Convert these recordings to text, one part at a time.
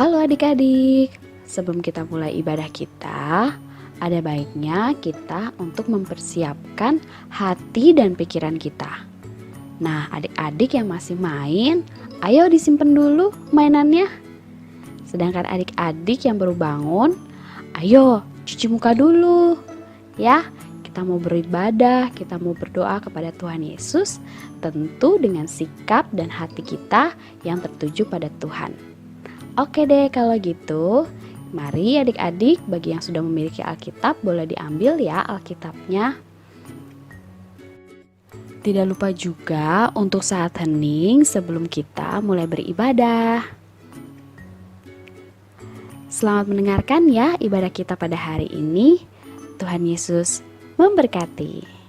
Halo adik-adik, sebelum kita mulai ibadah kita, ada baiknya kita untuk mempersiapkan hati dan pikiran kita. Nah, adik-adik yang masih main, ayo disimpan dulu mainannya. Sedangkan adik-adik yang baru bangun, ayo cuci muka dulu. Ya, kita mau beribadah, kita mau berdoa kepada Tuhan Yesus, tentu dengan sikap dan hati kita yang tertuju pada Tuhan. Oke deh kalau gitu, mari adik-adik bagi yang sudah memiliki Alkitab boleh diambil ya Alkitabnya. Tidak lupa juga untuk saat hening sebelum kita mulai beribadah. Selamat mendengarkan ya ibadah kita pada hari ini. Tuhan Yesus memberkati.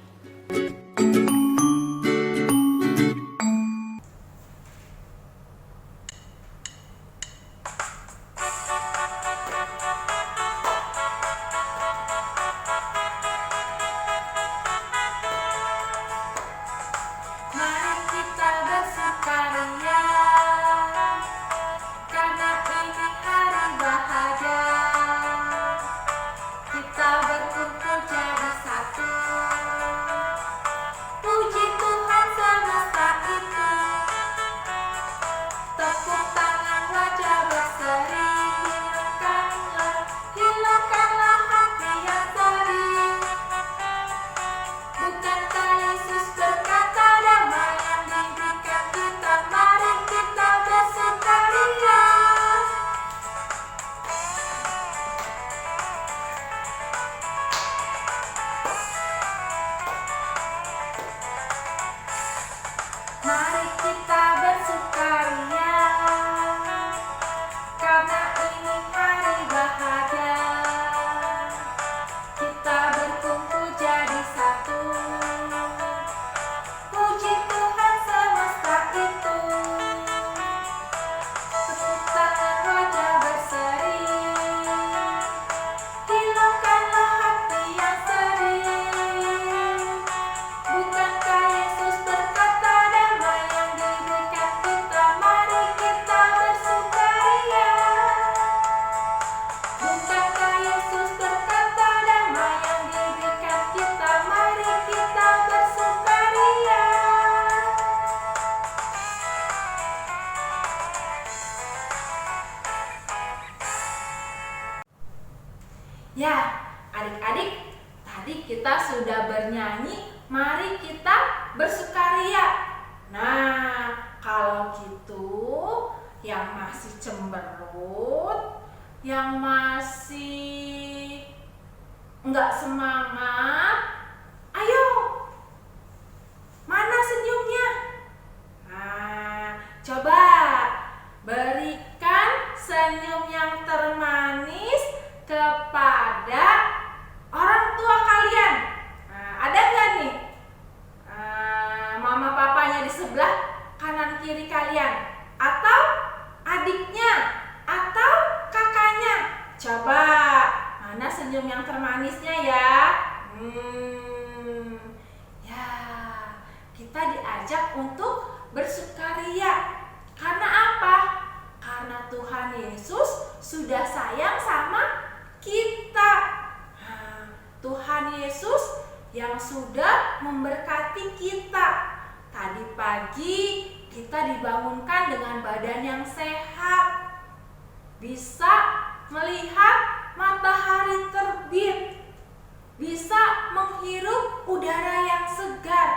Mari kita bersukaria, karena ini hari bahagia. Kita berkumpul jadi satu, puji Tuhan semesta itu. Tepuk tangan wajah berseri, hilangkanlah hati yang sedih. Bukankah Yesus berkata damai yang diberikan kita, mari kita bersukaria. Mari kita bersukaria, karena ini hari bahagia. Kita berkumpul jadi satu, puji Tuhan semesta itu. Tepuk tangan wajah berseri, hilangkanlah hati yang sedih. Bukankah Yesus berkata damai yang diberikan kita, mari kita bersukaria. Bukankah Yesus berkata damai yang diberikan kita, mari kita bersukaria. Ya, adik-adik, tadi kita sudah bernyanyi, mari kita bersukaria. Nah, kalau gitu, yang masih cemberut, yang masih enggak semangat, ayo, mana senyumnya? Nah, coba berikan senyum yang termanis kepada orang tua kalian. Nah, ada nggak nih mama papanya di sebelah kanan kiri kalian, atau adiknya, atau kakaknya? Coba mana senyum yang termanisnya ya? Ya, kita diajak untuk bersukaria. Karena apa? Karena Tuhan Yesus sudah sayang sama kita. Tuhan Yesus yang sudah memberkati kita. Tadi pagi kita dibangunkan dengan badan yang sehat, bisa melihat matahari terbit, bisa menghirup udara yang segar.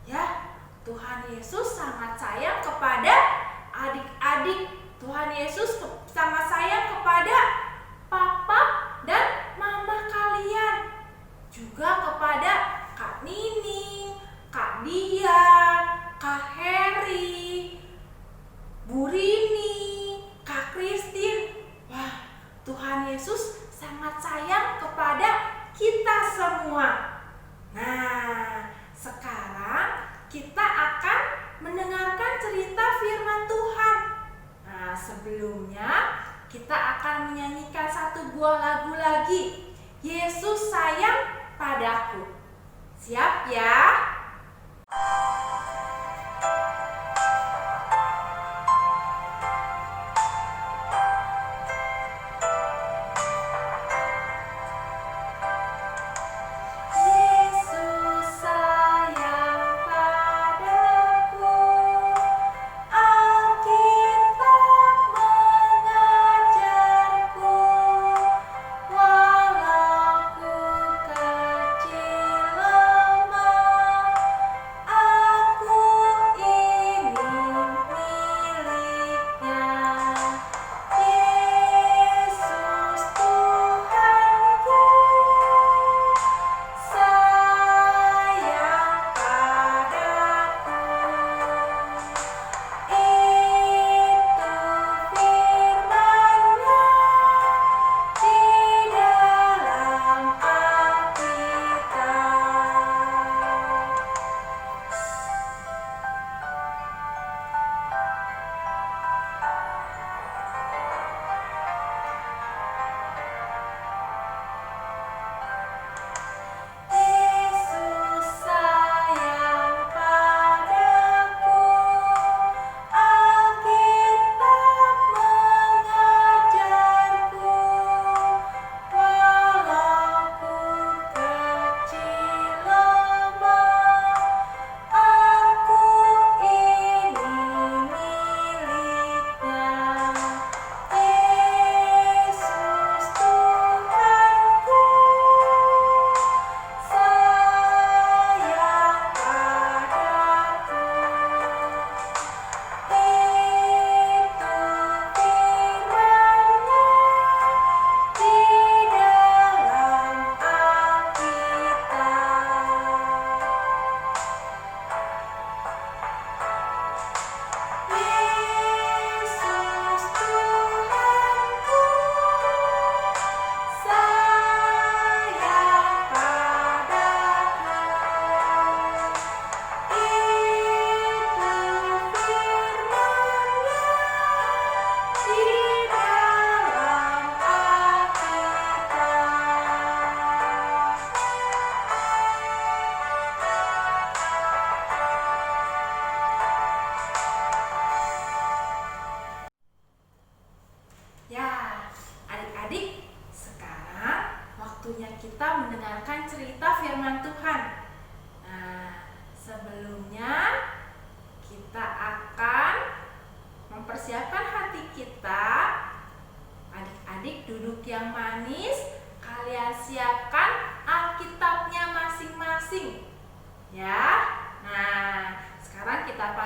Ya, Tuhan Yesus sangat sayang kepada adik-adik. Tuhan Yesus sangat sayang kepada papa dan mama kalian, juga kepada Kak Nining, Kak Dian, Kak Heri, Bu Rini, Kak Kristin. Wah, Tuhan Yesus sangat sayang kepada kita semua. Nah, sekarang kita akan mendengarkan cerita firman Tuhan. Nah, sebelumnya kita akan menyanyikan satu buah lagu lagi, Yesus sayang padaku. Siap ya?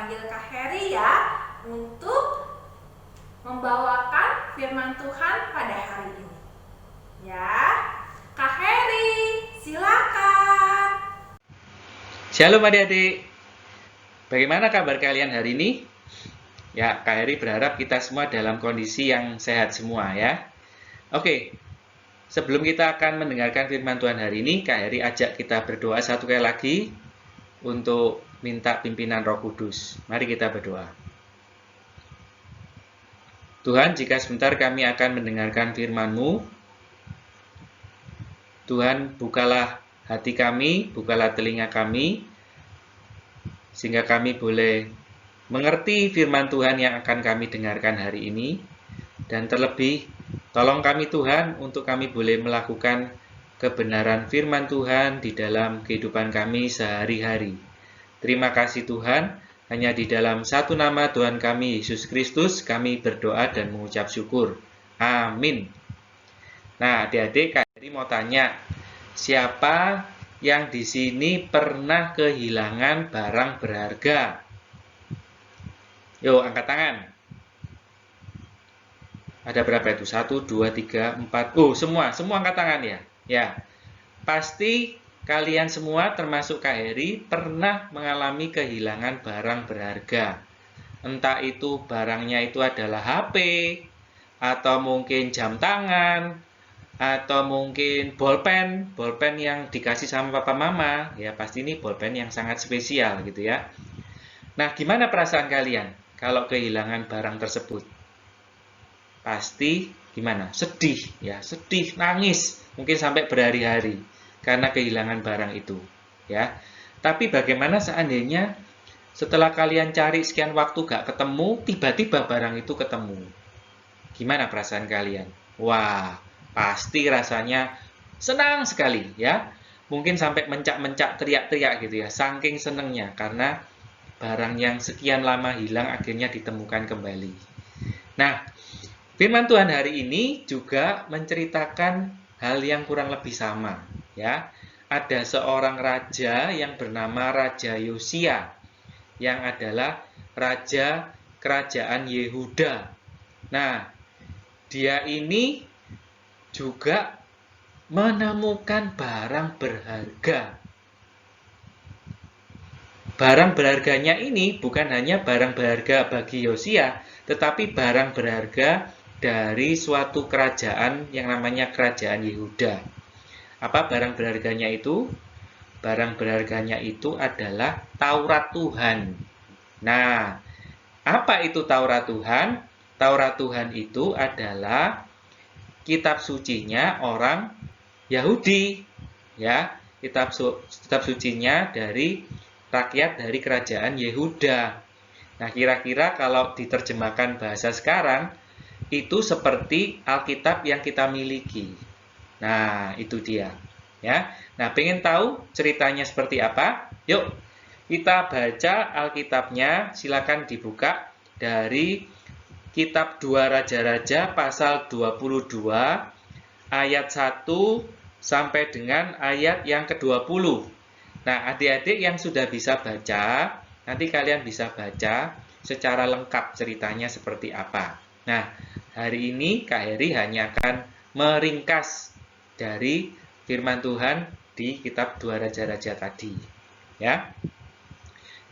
panggil Kak Heri ya untuk membawakan firman Tuhan pada hari ini. Ya, Kak Heri, silakan. Shalom adik-adik. Bagaimana kabar kalian hari ini? Ya, Kak Heri berharap kita semua dalam kondisi yang sehat semua ya. Oke, sebelum kita akan mendengarkan firman Tuhan hari ini, Kak Heri ajak kita berdoa satu kali lagi untuk minta pimpinan Roh Kudus. Mari kita berdoa. Tuhan, jika sebentar kami akan mendengarkan firman-Mu, Tuhan, bukalah hati kami, bukalah telinga kami, sehingga kami boleh mengerti firman Tuhan yang akan kami dengarkan hari ini. Dan terlebih, tolong kami Tuhan untuk kami boleh melakukan kebenaran firman Tuhan di dalam kehidupan kami sehari-hari. Terima kasih Tuhan, hanya di dalam satu nama Tuhan kami, Yesus Kristus, kami berdoa dan mengucap syukur. Amin. Nah, adik-adik, Kak Heri mau tanya, siapa yang di sini pernah kehilangan barang berharga? Yuk, angkat tangan. Ada berapa itu? 1, 2, 3, 4. Oh, semua angkat tangan ya. Ya. Pasti kalian semua termasuk Kak Heri pernah mengalami kehilangan barang berharga. Entah itu barangnya itu adalah HP, atau mungkin jam tangan, atau mungkin bolpen yang dikasih sama papa mama. Ya, pasti ini bolpen yang sangat spesial gitu ya. Nah, gimana perasaan kalian kalau kehilangan barang tersebut? Pasti gimana? Sedih ya, sedih, nangis, mungkin sampai berhari-hari karena kehilangan barang itu, ya. Tapi bagaimana seandainya setelah kalian cari sekian waktu gak ketemu, tiba-tiba barang itu ketemu? Gimana perasaan kalian? Wah, pasti rasanya senang sekali ya. Mungkin sampai mencak-mencak, teriak-teriak gitu ya, saking senengnya karena barang yang sekian lama hilang akhirnya ditemukan kembali. Nah, firman Tuhan hari ini juga menceritakan hal yang kurang lebih sama, ya. Ada seorang raja yang bernama Raja Yosia, yang adalah raja kerajaan Yehuda. Nah, dia ini juga menemukan barang berharga. Barang berharganya ini bukan hanya barang berharga bagi Yosia, tetapi barang berharga dari suatu kerajaan yang namanya kerajaan Yehuda. Apa barang berharganya itu? Barang berharganya itu adalah Taurat Tuhan. Nah, apa itu Taurat Tuhan? Taurat Tuhan itu adalah kitab sucinya orang Yahudi, ya, kitab sucinya dari rakyat dari kerajaan Yehuda. Nah, kira-kira kalau diterjemahkan bahasa sekarang, itu seperti Alkitab yang kita miliki. Nah, itu dia. Ya. Nah, pengen tahu ceritanya seperti apa? Yuk, kita baca Alkitabnya. Silakan dibuka dari Kitab 2 Raja-Raja pasal 22 ayat 1 sampai dengan ayat yang ke-20. Nah, adik-adik yang sudah bisa baca, nanti kalian bisa baca secara lengkap ceritanya seperti apa. Nah, hari ini Kak Heri hanya akan meringkas dari firman Tuhan di kitab 2 Raja-Raja tadi. Ya.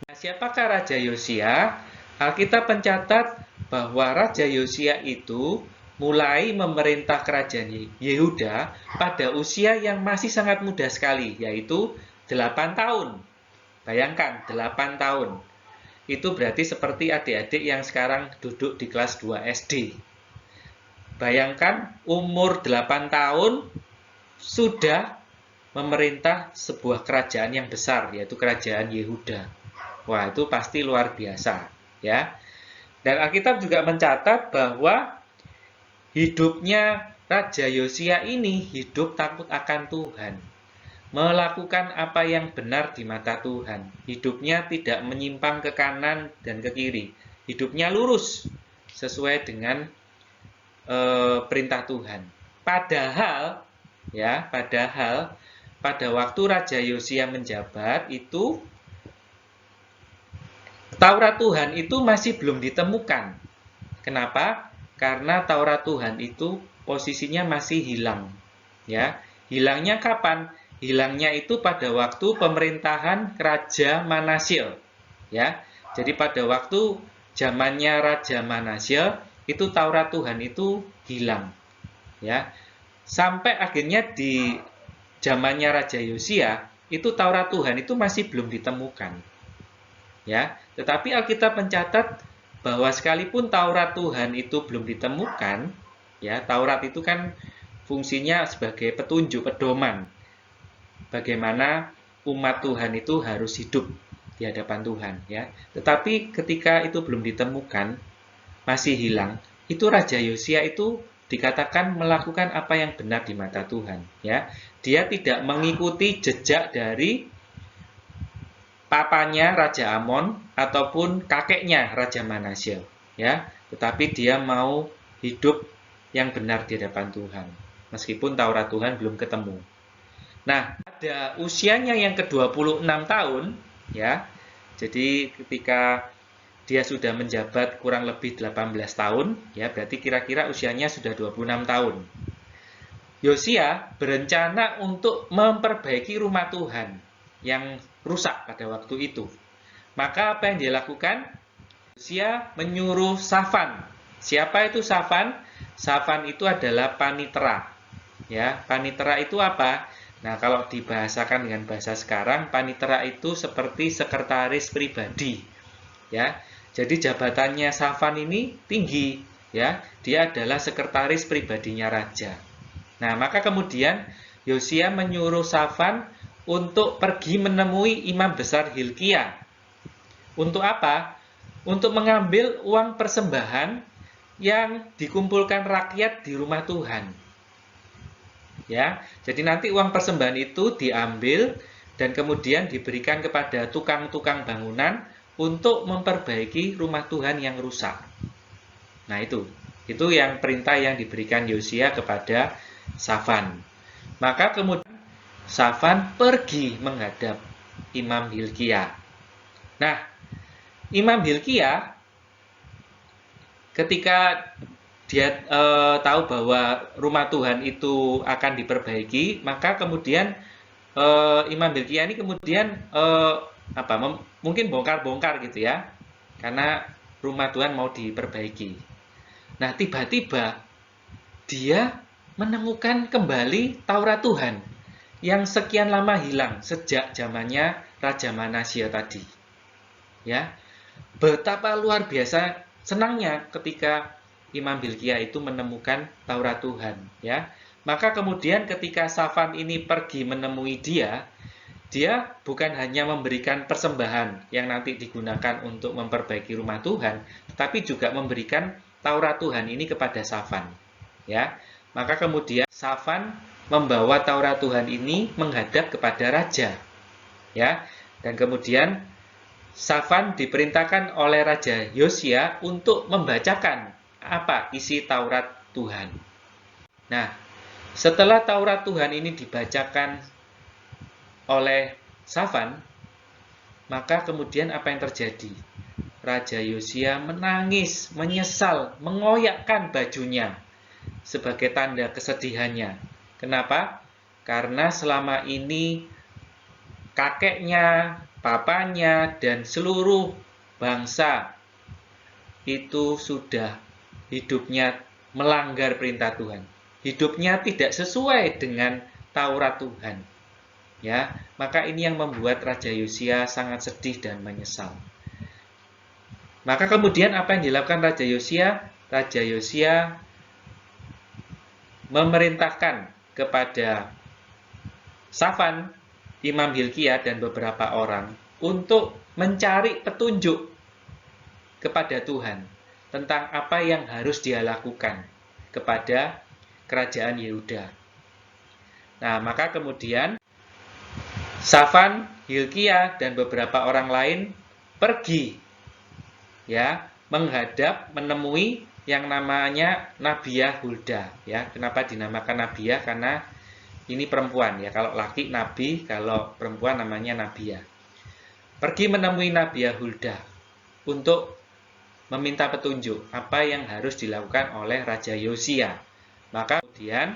Nah, siapakah Raja Yosia? Alkitab mencatat bahwa Raja Yosia itu mulai memerintah kerajaan Yehuda pada usia yang masih sangat muda sekali, yaitu 8 tahun. Bayangkan, 8 tahun. Itu berarti seperti adik-adik yang sekarang duduk di kelas 2 SD. Bayangkan, umur 8 tahun sudah memerintah sebuah kerajaan yang besar, yaitu kerajaan Yehuda. Wah, itu pasti luar biasa, ya. Dan Alkitab juga mencatat bahwa hidupnya Raja Yosia ini hidup takut akan Tuhan, melakukan apa yang benar di mata Tuhan. Hidupnya tidak menyimpang ke kanan dan ke kiri. Hidupnya lurus sesuai dengan perintah Tuhan. Padahal pada waktu Raja Yosia menjabat itu Taurat Tuhan itu masih belum ditemukan. Kenapa? Karena Taurat Tuhan itu posisinya masih hilang. Ya, hilangnya kapan? Hilangnya itu pada waktu pemerintahan Raja Manasye. Ya, jadi pada waktu zamannya Raja Manasye itu Taurat Tuhan itu hilang. Ya, sampai akhirnya di zamannya Raja Yosia itu Taurat Tuhan itu masih belum ditemukan. Ya, tetapi Alkitab mencatat bahwa sekalipun Taurat Tuhan itu belum ditemukan, ya, Taurat itu kan fungsinya sebagai petunjuk, pedoman bagaimana umat Tuhan itu harus hidup di hadapan Tuhan, ya. Tetapi ketika itu belum ditemukan, masih hilang, itu Raja Yosia itu dikatakan melakukan apa yang benar di mata Tuhan, ya. Dia tidak mengikuti jejak dari papanya Raja Amon ataupun kakeknya Raja Manasye, ya. Tetapi dia mau hidup yang benar di hadapan Tuhan, meskipun Taurat Tuhan belum ketemu. Nah, pada usianya yang ke-26 tahun, ya. Jadi ketika dia sudah menjabat kurang lebih 18 tahun, ya, berarti kira-kira usianya sudah 26 tahun. Yosia berencana untuk memperbaiki rumah Tuhan yang rusak pada waktu itu. Maka apa yang dia lakukan? Yosia menyuruh Safan. Siapa itu Safan? Safan itu adalah panitera. Ya, panitera itu apa? Nah, kalau dibahasakan dengan bahasa sekarang, panitera itu seperti sekretaris pribadi. Ya, jadi jabatannya Safan ini tinggi. Ya, dia adalah sekretaris pribadinya raja. Nah, maka kemudian Yosia menyuruh Safan untuk pergi menemui imam besar Hilkia. Untuk apa? Untuk mengambil uang persembahan yang dikumpulkan rakyat di rumah Tuhan. Ya, jadi nanti uang persembahan itu diambil dan kemudian diberikan kepada tukang-tukang bangunan untuk memperbaiki rumah Tuhan yang rusak. Nah, itu yang perintah yang diberikan Yosia kepada Safan. Maka kemudian Safan pergi menghadap Imam Hilkia. Nah, Imam Hilkia ketika dia tahu bahwa rumah Tuhan itu akan diperbaiki, maka kemudian Imam Hilkia ini kemudian mungkin bongkar-bongkar gitu ya, karena rumah Tuhan mau diperbaiki. Nah, tiba-tiba dia menemukan kembali Taurat Tuhan yang sekian lama hilang sejak zamannya Raja Manasye tadi. Ya, betapa luar biasa senangnya ketika Imam Hilkia itu menemukan Taurat Tuhan, ya. Maka kemudian ketika Safan ini pergi menemui dia bukan hanya memberikan persembahan yang nanti digunakan untuk memperbaiki rumah Tuhan, tetapi juga memberikan Taurat Tuhan ini kepada Safan, ya. Maka kemudian Safan membawa Taurat Tuhan ini menghadap kepada raja, ya. Dan kemudian Safan diperintahkan oleh Raja Yosia untuk membacakan apa isi Taurat Tuhan. Nah, setelah Taurat Tuhan ini dibacakan oleh Safan, maka kemudian apa yang terjadi? Raja Yosia menangis, menyesal, mengoyakkan bajunya sebagai tanda kesedihannya. Kenapa? Karena selama ini kakeknya, papanya, dan seluruh bangsa itu sudah hidupnya melanggar perintah Tuhan. Hidupnya tidak sesuai dengan Taurat Tuhan. Ya, maka ini yang membuat Raja Yosia sangat sedih dan menyesal. Maka kemudian apa yang dilakukan Raja Yosia? Raja Yosia memerintahkan kepada Safan, Imam Hilkia, dan beberapa orang untuk mencari petunjuk kepada Tuhan tentang apa yang harus dia lakukan kepada kerajaan Yehuda. Nah, maka kemudian Safan, Hilkia, dan beberapa orang lain pergi, ya, menghadap, menemui yang namanya Nabiah Hulda. Ya, kenapa dinamakan Nabiah? Karena ini perempuan, ya. Kalau laki Nabi, kalau perempuan namanya Nabiah. Pergi menemui Nabiah Hulda. untuk meminta petunjuk apa yang harus dilakukan oleh Raja Yosia. Maka kemudian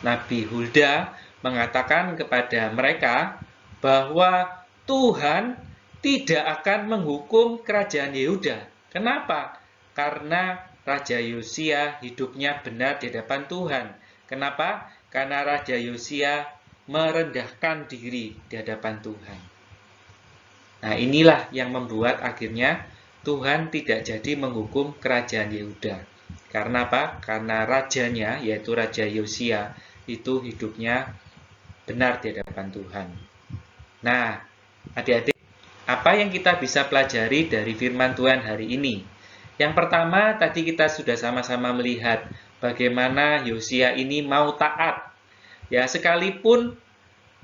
Nabi Hulda mengatakan kepada mereka bahwa Tuhan tidak akan menghukum kerajaan Yehuda. Kenapa? Karena Raja Yosia hidupnya benar di hadapan Tuhan. Kenapa? Karena Raja Yosia merendahkan diri di hadapan Tuhan. Nah, inilah yang membuat akhirnya Tuhan tidak jadi menghukum kerajaan Yehuda. Karena apa? Karena rajanya, yaitu Raja Yosia, itu hidupnya benar di hadapan Tuhan. Nah, adik-adik, apa yang kita bisa pelajari dari firman Tuhan hari ini? Yang pertama, tadi kita sudah sama-sama melihat bagaimana Yosia ini mau taat. Ya, sekalipun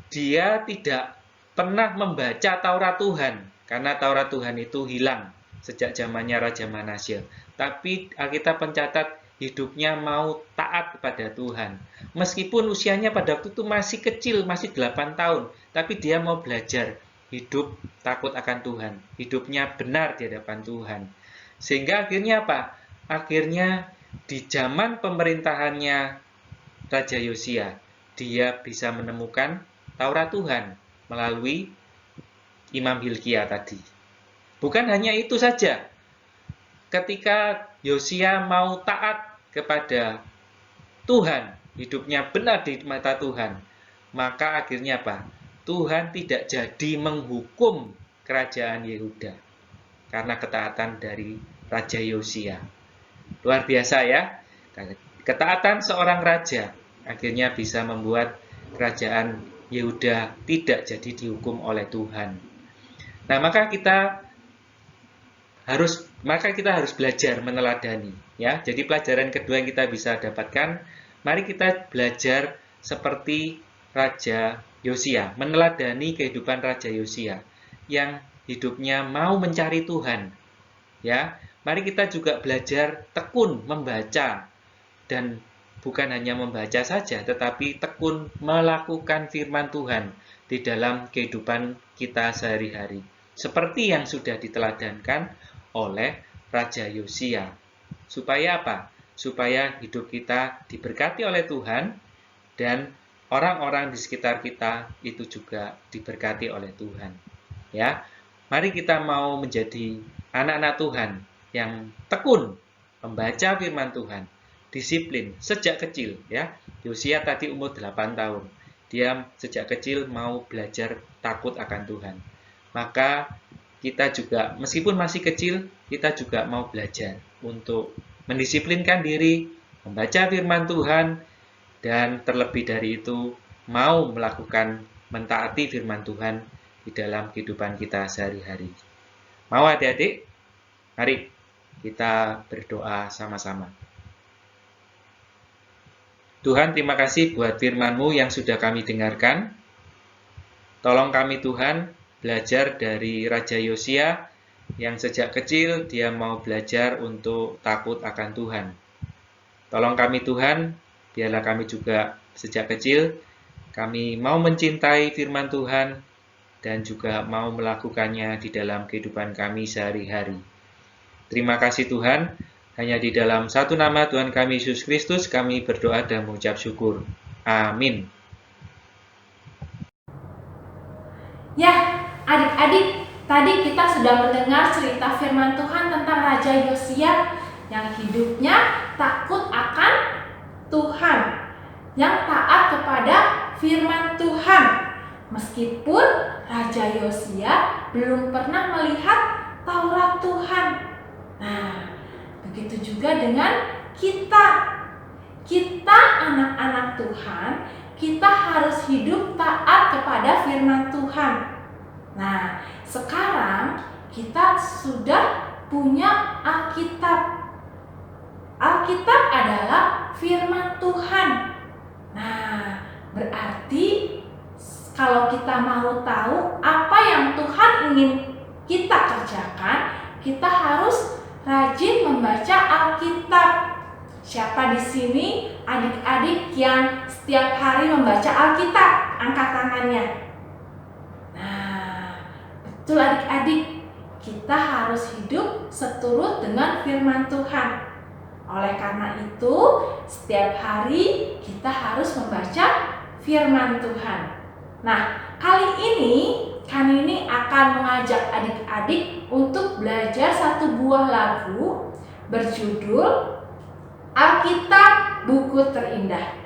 dia tidak pernah membaca Taurat Tuhan, karena Taurat Tuhan itu hilang sejak zamannya Raja Manasye. Tapi Alkitab mencatat hidupnya mau taat kepada Tuhan. Meskipun usianya pada waktu itu masih kecil, masih 8 tahun, tapi dia mau belajar hidup takut akan Tuhan. Hidupnya benar di hadapan Tuhan. Sehingga akhirnya apa? Akhirnya di zaman pemerintahannya Raja Yosia, dia bisa menemukan Taurat Tuhan melalui Imam Hilkia tadi. Bukan hanya itu saja. Ketika Yosia mau taat kepada Tuhan, hidupnya benar di mata Tuhan, maka akhirnya apa? Tuhan tidak jadi menghukum kerajaan Yehuda karena ketaatan dari Raja Yosia. Luar biasa ya. Ketaatan seorang raja akhirnya bisa membuat kerajaan Yehuda tidak jadi dihukum oleh Tuhan. Nah, maka kita harus belajar meneladani, ya. Jadi pelajaran kedua yang kita bisa dapatkan, mari kita belajar seperti Raja Yosia, meneladani kehidupan Raja Yosia yang hidupnya mau mencari Tuhan. Ya, mari kita juga belajar tekun membaca, dan bukan hanya membaca saja, tetapi tekun melakukan firman Tuhan di dalam kehidupan kita sehari-hari. Seperti yang sudah diteladankan oleh Raja Yosia. Supaya apa? Supaya hidup kita diberkati oleh Tuhan dan orang-orang di sekitar kita itu juga diberkati oleh Tuhan. Ya, mari kita mau menjadi anak-anak Tuhan yang tekun membaca firman Tuhan, disiplin sejak kecil, ya. Yosia tadi umur 8 tahun. Dia sejak kecil mau belajar takut akan Tuhan. Maka kita juga, meskipun masih kecil, kita juga mau belajar untuk mendisiplinkan diri, membaca firman Tuhan, dan terlebih dari itu, mau melakukan mentaati firman Tuhan di dalam kehidupan kita sehari-hari. Mau adik-adik? Mari kita berdoa sama-sama. Tuhan, terima kasih buat firman-Mu yang sudah kami dengarkan. Tolong kami Tuhan, belajar dari Raja Yosia yang sejak kecil dia mau belajar untuk takut akan Tuhan. Tolong kami Tuhan, biarlah kami juga sejak kecil kami mau mencintai firman Tuhan dan juga mau melakukannya di dalam kehidupan kami sehari-hari. Terima kasih Tuhan, hanya di dalam satu nama Tuhan kami Yesus Kristus kami berdoa dan mengucap syukur. Amin. Ya, adik-adik, tadi kita sudah mendengar cerita firman Tuhan tentang Raja Yosia yang hidupnya takut akan Tuhan, yang taat kepada firman Tuhan. Meskipun Raja Yosia belum pernah melihat Taurat Tuhan. Nah, begitu juga dengan kita. Kita anak-anak Tuhan, kita harus hidup taat kepada firman Tuhan. Nah, sekarang kita sudah punya Alkitab. Alkitab adalah firman Tuhan. Nah, berarti kalau kita mau tahu apa yang Tuhan ingin kita kerjakan, kita harus rajin membaca Alkitab. Siapa di sini adik-adik yang setiap hari membaca Alkitab? Angkat tangannya. Nah, betul adik-adik, kita harus hidup seturut dengan firman Tuhan. Oleh karena itu, setiap hari kita harus membaca firman Tuhan. Nah, kali ini Kanini akan mengajak adik-adik untuk belajar satu buah lagu berjudul Alkitab Buku Terindah.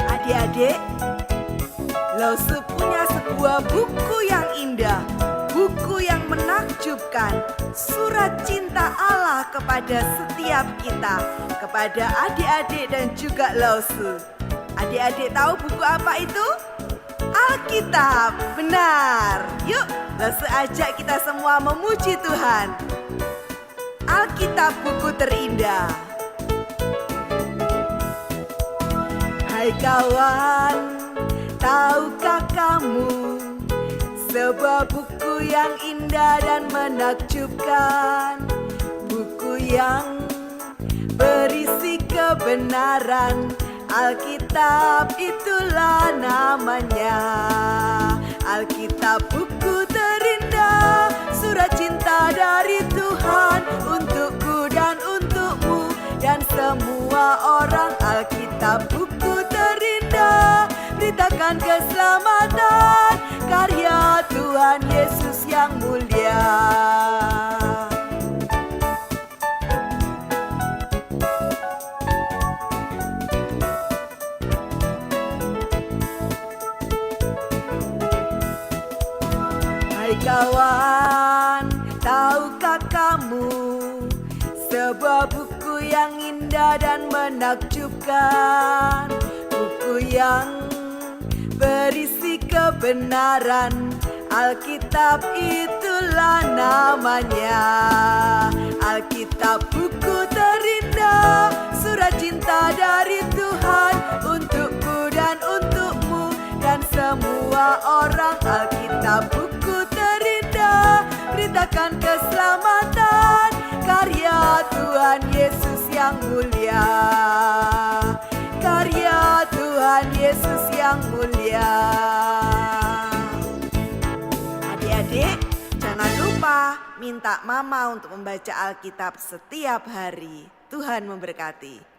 Adik-adik, Lause punya sebuah buku yang indah, buku yang menakjubkan, surat cinta Allah kepada setiap kita, kepada adik-adik dan juga Lause. Adik-adik tahu buku apa itu? Alkitab, benar. Yuk, Lause ajak kita semua memuji Tuhan. Alkitab buku terindah. Hai kawan, tahukah kamu sebuah buku yang indah dan menakjubkan, buku yang berisi kebenaran. Alkitab itulah namanya. Alkitab buku terindah, surat cinta dari Tuhan untukku dan untukmu dan semua orang. Alkitab buku terindah, beritakan keselamatan, karya Tuhan Yesus yang mulia. Hai kawan, tahukah kamu sebuah buku yang indah dan menakjubkan, buku yang berisi kebenaran. Alkitab itulah namanya. Alkitab buku terindah, surat cinta dari Tuhan untukku dan untukmu dan semua orang. Alkitab buku terindah, beritakan keselamatan, karya Tuhan Yesus yang mulia. Karya Tuhan Yesus yang mulia. Adik-adik, jangan lupa minta Mama untuk membaca Alkitab setiap hari. Tuhan memberkati.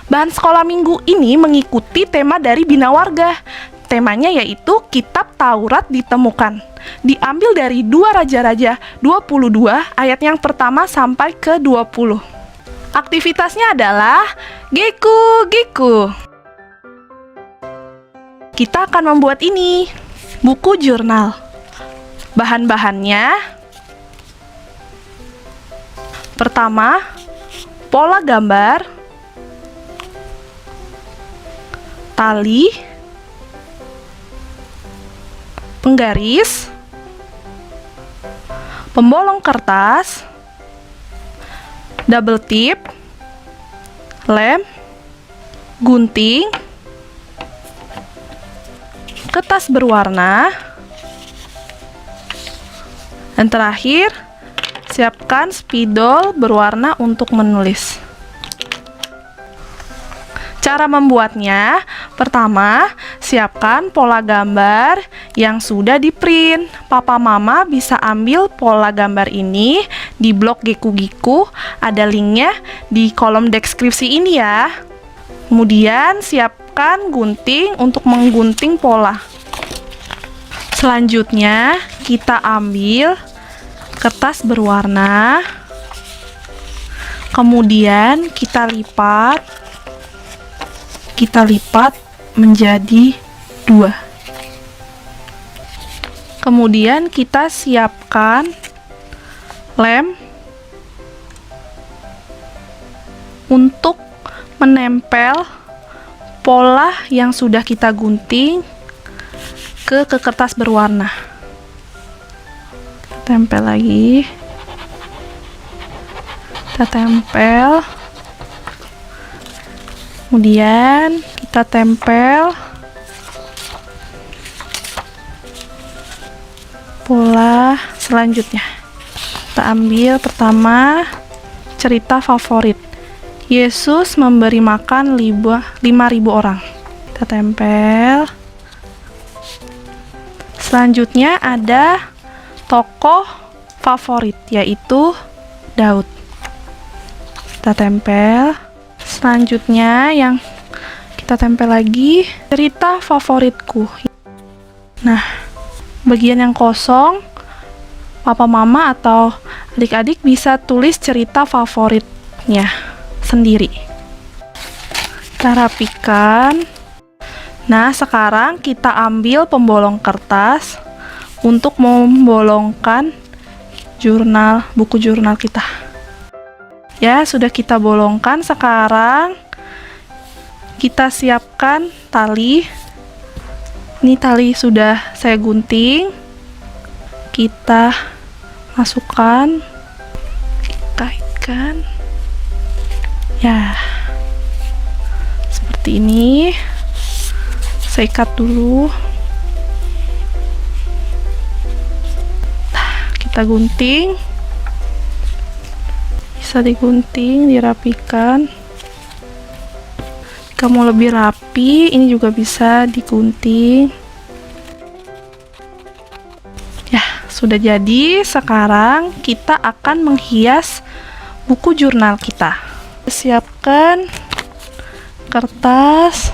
Bahan sekolah minggu ini mengikuti tema dari Bina Warga. Temanya yaitu Kitab Taurat ditemukan. Diambil dari 2 Raja-Raja 22 ayat yang pertama sampai ke 20. Aktivitasnya adalah Geku. Kita akan membuat ini, buku jurnal. Bahan-bahannya: pertama, pola gambar, tali, penggaris, pembolong kertas, double tip, lem, gunting, kertas berwarna, dan terakhir, siapkan spidol berwarna untuk menulis. Cara membuatnya, pertama, siapkan pola gambar yang sudah di-print. Papa Mama bisa ambil pola gambar ini di blog Geku-Giku, ada linknya di kolom deskripsi ini ya. Kemudian siapkan gunting untuk menggunting pola. Selanjutnya, kita ambil kertas berwarna, kemudian kita lipat menjadi 2. Kemudian kita siapkan lem untuk menempel pola yang sudah kita gunting ke kertas berwarna. Tempel lagi. Kita tempel. Kemudian kita tempel pola selanjutnya. Kita ambil pertama cerita favorit. Yesus memberi makan 5.000 orang. Kita tempel. Selanjutnya ada tokoh favorit, yaitu Daud. Kita tempel. Selanjutnya yang kita tempel lagi cerita favoritku. Nah, bagian yang kosong, papa mama atau adik-adik bisa tulis cerita favoritnya sendiri. Kita rapikan. Nah, sekarang kita ambil pembolong kertas untuk membolongkan buku jurnal kita. Ya, sudah kita bolongkan. Sekarang kita siapkan tali. Ini tali sudah saya gunting. Kita masukkan, kaitkan. Ya, seperti ini. Saya ikat dulu. Nah, kita gunting. Bisa digunting, dirapikan. Jika mau lebih rapi, ini juga bisa digunting. Ya, sudah jadi. Sekarang kita akan menghias buku jurnal kita. Siapkan kertas,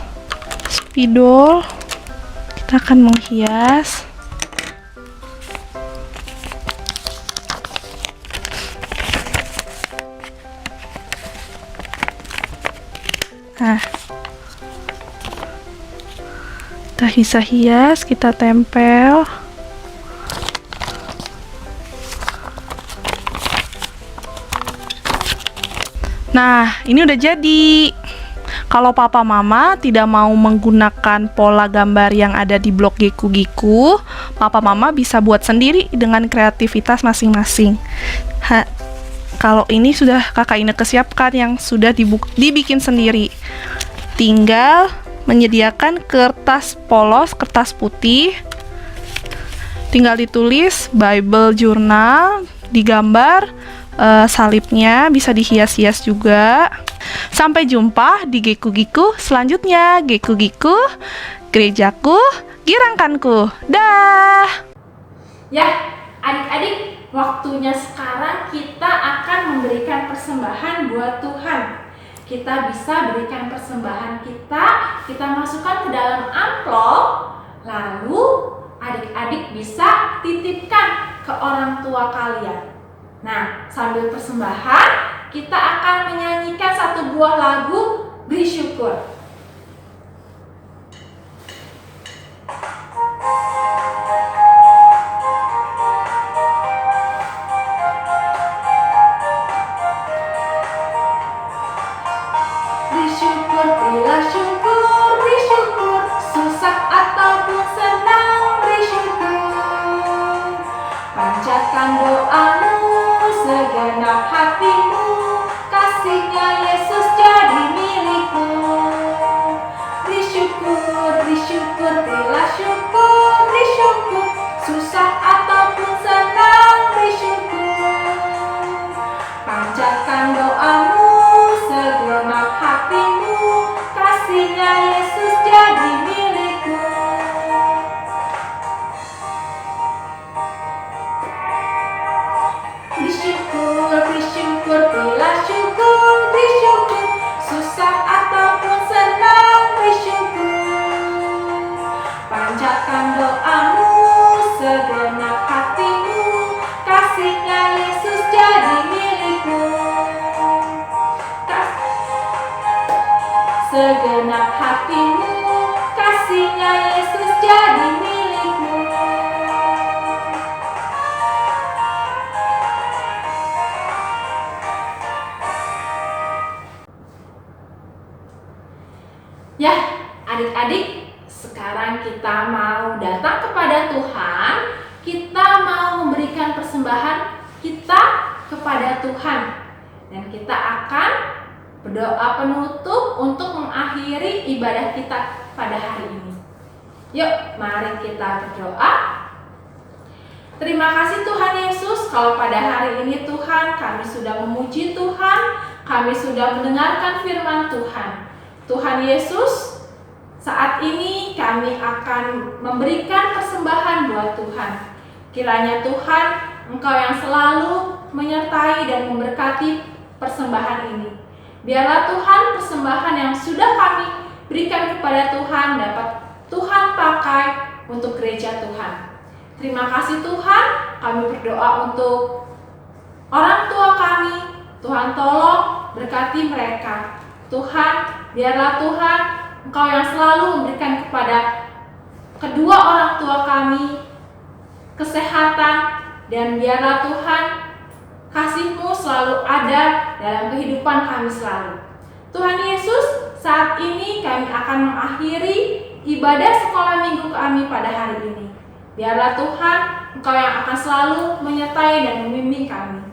spidol. Kita akan menghias. Nah, kita bisa hias, kita tempel. Nah, ini udah jadi. Kalau papa mama tidak mau menggunakan pola gambar yang ada di blog Geku-Giku, papa mama bisa buat sendiri dengan kreativitas masing-masing. Kalau ini sudah kakak Ineke siapkan yang sudah dibikin sendiri. Tinggal menyediakan kertas polos, kertas putih. Tinggal ditulis Bible Journal, digambar salibnya, bisa dihias-hias juga. Sampai jumpa di Geku-Giku selanjutnya. Geku-Giku, gerejaku, girangkanku. Dah. Ya, adik-adik, waktunya sekarang kita akan memberikan persembahan buat Tuhan. Kita bisa berikan persembahan kita masukkan ke dalam amplop, lalu adik-adik bisa titipkan ke orang tua kalian. Nah, sambil persembahan, kita akan menyanyikan satu buah lagu Beri Syukur. Beri syukur, berilah syukur, beri syukur, susah ataupun senang, beri syukur. Panjatkan doamu, segenap hatimu, kasihnya Yesus jadi milikmu. Beri syukur, berilah syukur, beri syukur, susah ataupun senang, beri syukur. Panjatkan doamu, segenap hatimu, kasihnya Yesus jadi milikmu. Beri syukur, berilah syukur, beri syukur, susah ataupun senang, beri syukur. Panjatkan doamu, segenap hatimu, kasihnya Yesus jadi milikmu. Segenap hatimu, kasihnya Yesus jadi milikmu. Ya, adik-adik, sekarang kita mau datang kepada Tuhan. Kita mau memberikan persembahan kita kepada Tuhan. Dan kita akan berdoa penutup untuk mengakhiri ibadah kita pada hari ini. Yuk, mari kita berdoa. Terima kasih Tuhan Yesus, kalau pada hari ini Tuhan kami sudah memuji Tuhan, kami sudah mendengarkan firman Tuhan. Tuhan Yesus, saat ini kami akan memberikan persembahan buat Tuhan. Kiranya Tuhan, Engkau yang selalu menyertai dan memberkati persembahan ini. Biarlah Tuhan persembahan yang sudah kami berikan kepada Tuhan dapat Tuhan pakai untuk gereja Tuhan. Terima kasih Tuhan, kami berdoa untuk orang tua kami. Tuhan tolong berkati mereka. Tuhan, biarlah Tuhan Engkau yang selalu memberikan kepada kedua orang tua kami kesehatan, dan biarlah Tuhan kasih-Mu selalu ada dalam kehidupan kami selalu. Tuhan Yesus, saat ini kami akan mengakhiri ibadah sekolah minggu kami pada hari ini. Biarlah Tuhan, Engkau yang akan selalu menyertai dan membimbing kami.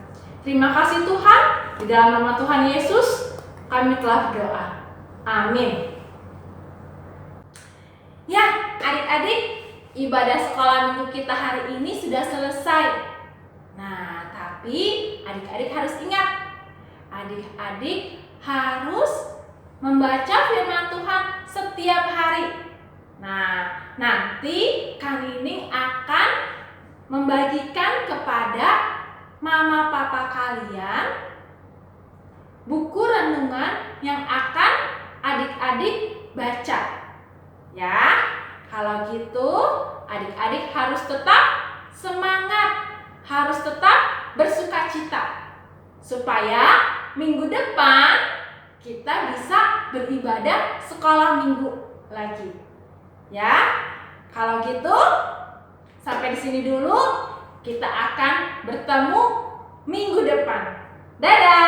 Terima kasih Tuhan, di dalam nama Tuhan Yesus, kami telah berdoa. Amin. Ya, adik-adik, ibadah sekolah minggu kita hari ini sudah selesai. Nah, tapi adik-adik harus ingat, adik-adik harus membaca firman Tuhan setiap hari. Nah, nanti Kak Nining akan membagikan kepada mama papa kalian buku renungan yang akan adik-adik baca. Ya, kalau gitu adik-adik harus tetap semangat, harus tetap bersukacita, supaya minggu depan kita bisa beribadah sekolah minggu lagi. Ya, kalau gitu sampai di sini dulu. Kita akan bertemu minggu depan. Dadah!